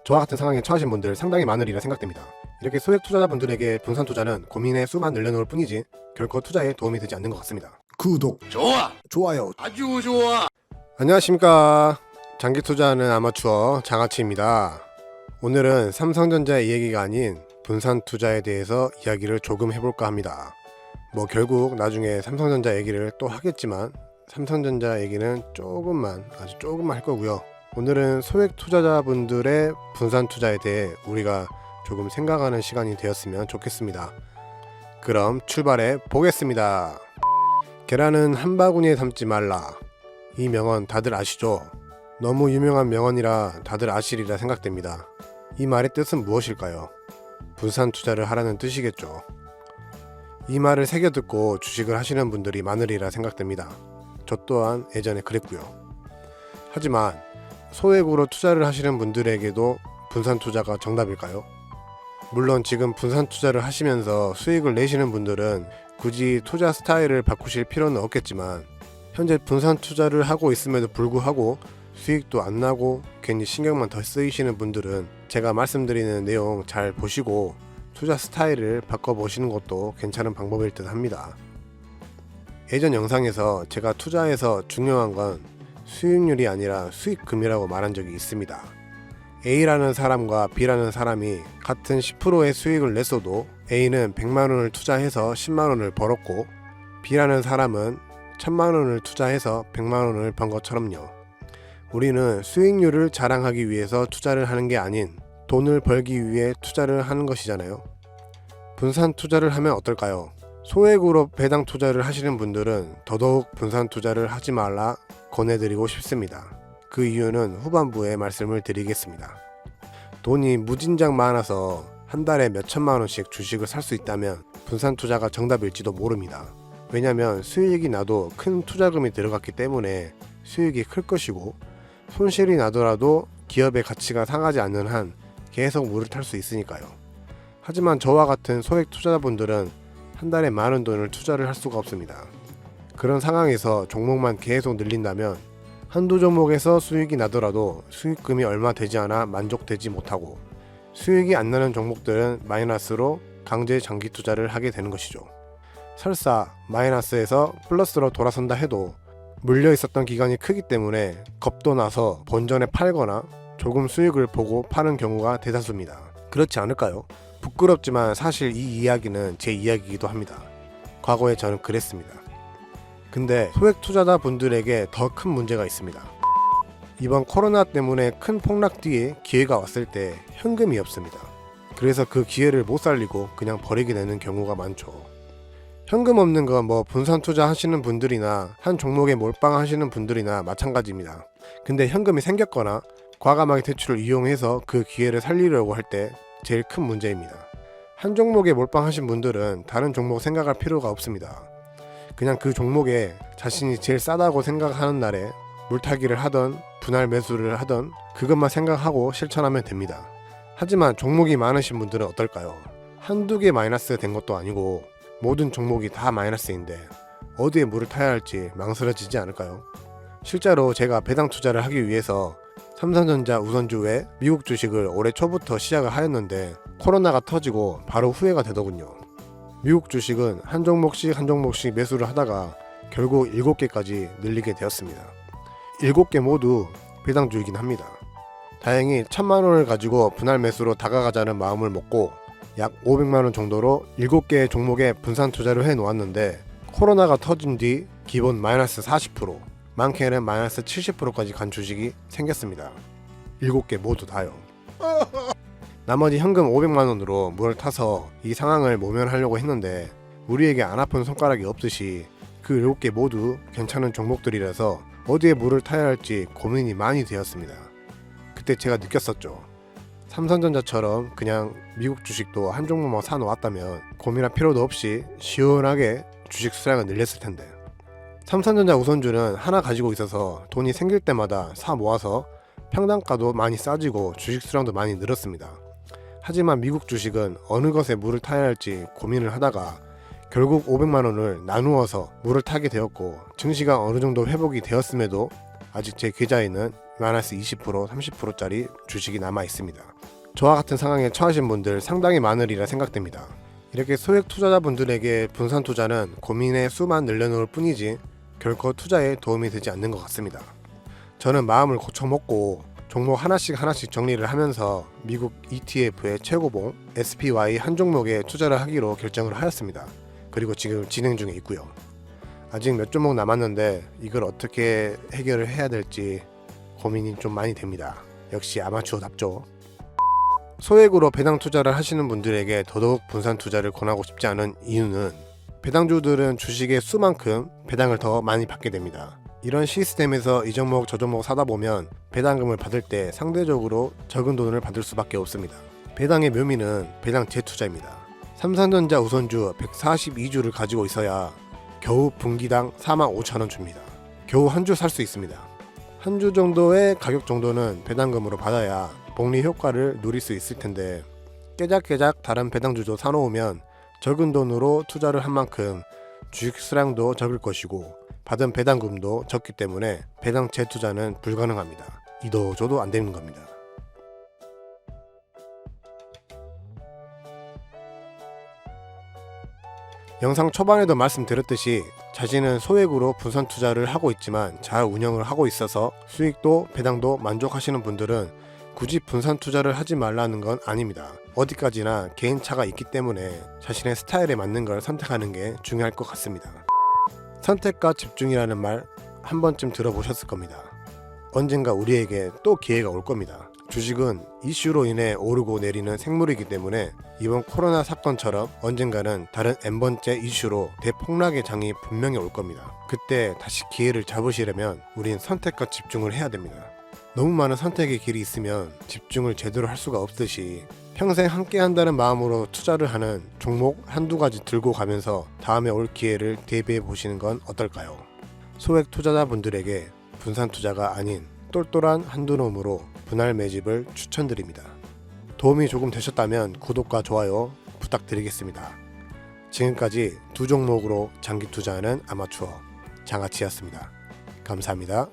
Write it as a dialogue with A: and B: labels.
A: 저와 같은 상황에 처하신 분들 상당히 많으리라 생각됩니다. 이렇게 소액 투자자분들에게 분산 투자는 고민의 수만 늘려놓을 뿐이지 결코 투자에 도움이 되지 않는 것 같습니다. 구독,
B: 좋아,
A: 좋아요.
B: 아주 좋아.
A: 안녕하십니까. 장기 투자하는 아마추어 장아치입니다. 오늘은 삼성전자의 이야기가 아닌 분산 투자에 대해서 이야기를 조금 해볼까 합니다. 뭐 결국 나중에 삼성전자 얘기를 또 하겠지만 삼성전자 얘기는 아주 조금만 할 거고요. 오늘은 소액 투자자분들의 분산 투자에 대해 우리가 조금 생각하는 시간이 되었으면 좋겠습니다. 그럼 출발해 보겠습니다. 계란은 한 바구니에 담지 말라. 이 명언 다들 아시죠? 너무 유명한 명언이라 다들 아시리라 생각됩니다. 이 말의 뜻은 무엇일까요? 분산 투자를 하라는 뜻이겠죠. 이 말을 새겨듣고 주식을 하시는 분들이 많으리라 생각됩니다. 저 또한 예전에 그랬고요. 하지만 소액으로 투자를 하시는 분들에게도 분산 투자가 정답일까요? 물론 지금 분산 투자를 하시면서 수익을 내시는 분들은 굳이 투자 스타일을 바꾸실 필요는 없겠지만 현재 분산 투자를 하고 있음에도 불구하고 수익도 안 나고 괜히 신경만 더 쓰이시는 분들은 제가 말씀드리는 내용 잘 보시고 투자 스타일을 바꿔보시는 것도 괜찮은 방법일 듯 합니다. 예전 영상에서 제가 투자에서 중요한 건 수익률이 아니라 수익금이라고 말한 적이 있습니다. A라는 사람과 B라는 사람이 같은 10%의 수익을 냈어도 A는 100만원을 투자해서 10만원을 벌었고 B라는 사람은 1000만원을 투자해서 100만원을 번 것처럼요. 우리는 수익률을 자랑하기 위해서 투자를 하는 게 아닌 돈을 벌기 위해 투자를 하는 것이잖아요. 분산 투자를 하면 어떨까요? 소액으로 배당 투자를 하시는 분들은 더더욱 분산 투자를 하지 말라 권해드리고 싶습니다. 그 이유는 후반부에 말씀을 드리겠습니다. 돈이 무진장 많아서 한 달에 몇 천만 원씩 주식을 살 수 있다면 분산 투자가 정답일지도 모릅니다. 왜냐면 수익이 나도 큰 투자금이 들어갔기 때문에 수익이 클 것이고 손실이 나더라도 기업의 가치가 상하지 않는 한 계속 물을 탈 수 있으니까요. 하지만 저와 같은 소액 투자자분들은 한 달에 많은 돈을 투자를 할 수가 없습니다. 그런 상황에서 종목만 계속 늘린다면 한두 종목에서 수익이 나더라도 수익금이 얼마 되지 않아 만족되지 못하고 수익이 안 나는 종목들은 마이너스로 강제 장기 투자를 하게 되는 것이죠. 설사 마이너스에서 플러스로 돌아선다 해도 물려 있었던 기간이 크기 때문에 겁도 나서 본전에 팔거나 조금 수익을 보고 파는 경우가 대다수입니다. 그렇지 않을까요? 부끄럽지만 사실 이 이야기는 제 이야기이기도 합니다. 과거에 저는 그랬습니다. 근데 소액 투자자 분들에게 더 큰 문제가 있습니다. 이번 코로나 때문에 큰 폭락 뒤에 기회가 왔을 때 현금이 없습니다. 그래서 그 기회를 못 살리고 그냥 버리게 되는 경우가 많죠. 현금 없는 건 뭐 분산 투자 하시는 분들이나 한 종목에 몰빵하시는 분들이나 마찬가지입니다. 근데 현금이 생겼거나 과감하게 대출을 이용해서 그 기회를 살리려고 할 때 제일 큰 문제입니다. 한 종목에 몰빵하신 분들은 다른 종목 생각할 필요가 없습니다. 그냥 그 종목에 자신이 제일 싸다고 생각하는 날에 물타기를 하던 분할 매수를 하던 그것만 생각하고 실천하면 됩니다. 하지만 종목이 많으신 분들은 어떨까요? 한두 개 마이너스 된 것도 아니고 모든 종목이 다 마이너스인데 어디에 물을 타야 할지 망설여지지 않을까요? 실제로 제가 배당 투자를 하기 위해서 삼성전자 우선주 외 미국 주식을 올해 초부터 시작을 하였는데 코로나가 터지고 바로 후회가 되더군요. 미국 주식은 한 종목씩 매수를 하다가 결국 7개까지 늘리게 되었습니다. 7개 모두 배당주이긴 합니다. 다행히 1000만원을 가지고 분할 매수로 다가가자는 마음을 먹고 약 500만원 정도로 7개의 종목에 분산 투자를 해 놓았는데 코로나가 터진 뒤 기본 마이너스 40%, 많게는 마이너스 70%까지 간 주식이 생겼습니다. 7개 모두 다요. 나머지 현금 500만원으로 물을 타서 이 상황을 모면하려고 했는데 우리에게 안 아픈 손가락이 없듯이 그 7개 모두 괜찮은 종목들이라서 어디에 물을 타야 할지 고민이 많이 되었습니다. 그때 제가 느꼈었죠. 삼성전자처럼 그냥 미국 주식도 한 종목만 사놓았다면 고민할 필요도 없이 시원하게 주식 수량을 늘렸을 텐데 삼성전자 우선주는 하나 가지고 있어서 돈이 생길 때마다 사 모아서 평단가도 많이 싸지고 주식 수량도 많이 늘었습니다. 하지만 미국 주식은 어느 것에 물을 타야 할지 고민을 하다가 결국 500만원을 나누어서 물을 타게 되었고 증시가 어느 정도 회복이 되었음에도 아직 제 계좌에는 마이너스 20%, 30%짜리 주식이 남아 있습니다. 저와 같은 상황에 처하신 분들 상당히 많으리라 생각됩니다. 이렇게 소액 투자자분들에게 분산 투자는 고민의 수만 늘려놓을 뿐이지 결코 투자에 도움이 되지 않는 것 같습니다. 저는 마음을 고쳐먹고 종목 하나씩 정리를 하면서 미국 ETF의 최고봉 SPY 한 종목에 투자를 하기로 결정을 하였습니다. 그리고 지금 진행 중에 있고요. 아직 몇 종목 남았는데 이걸 어떻게 해결을 해야 될지 고민이 좀 많이 됩니다. 역시 아마추어답죠. 소액으로 배당 투자를 하시는 분들에게 더더욱 분산 투자를 권하고 싶지 않은 이유는 배당주들은 주식의 수만큼 배당을 더 많이 받게 됩니다. 이런 시스템에서 이 종목 저 종목 사다 보면 배당금을 받을 때 상대적으로 적은 돈을 받을 수밖에 없습니다. 배당의 묘미는 배당 재투자입니다. 삼성전자 우선주 142주를 가지고 있어야 겨우 분기당 45,000원 줍니다. 겨우 한 주 살 수 있습니다. 한 주 정도의 가격 정도는 배당금으로 받아야 복리 효과를 누릴 수 있을 텐데 깨작깨작 다른 배당주도 사놓으면 적은 돈으로 투자를 한 만큼 주식 수량도 적을 것이고 받은 배당금도 적기 때문에 배당 재투자는 불가능합니다. 이도 저도 안 되는 겁니다. 영상 초반에도 말씀드렸듯이 자신은 소액으로 분산 투자를 하고 있지만 잘 운영을 하고 있어서 수익도 배당도 만족하시는 분들은 굳이 분산 투자를 하지 말라는 건 아닙니다. 어디까지나 개인차가 있기 때문에 자신의 스타일에 맞는 걸 선택하는 게 중요할 것 같습니다. 선택과 집중이라는 말 한 번쯤 들어보셨을 겁니다. 언젠가 우리에게 또 기회가 올 겁니다. 주식은 이슈로 인해 오르고 내리는 생물이기 때문에 이번 코로나 사건처럼 언젠가는 다른 n번째 이슈로 대폭락의 장이 분명히 올 겁니다. 그때 다시 기회를 잡으시려면 우린 선택과 집중을 해야 됩니다. 너무 많은 선택의 길이 있으면 집중을 제대로 할 수가 없듯이 평생 함께 한다는 마음으로 투자를 하는 종목 한두 가지 들고 가면서 다음에 올 기회를 대비해 보시는 건 어떨까요? 소액 투자자분들에게 분산 투자가 아닌 똘똘한 한두 놈으로 분할 매집을 추천드립니다. 도움이 조금 되셨다면 구독과 좋아요 부탁드리겠습니다. 지금까지 두 종목으로 장기 투자하는 아마추어 장아치였습니다. 감사합니다.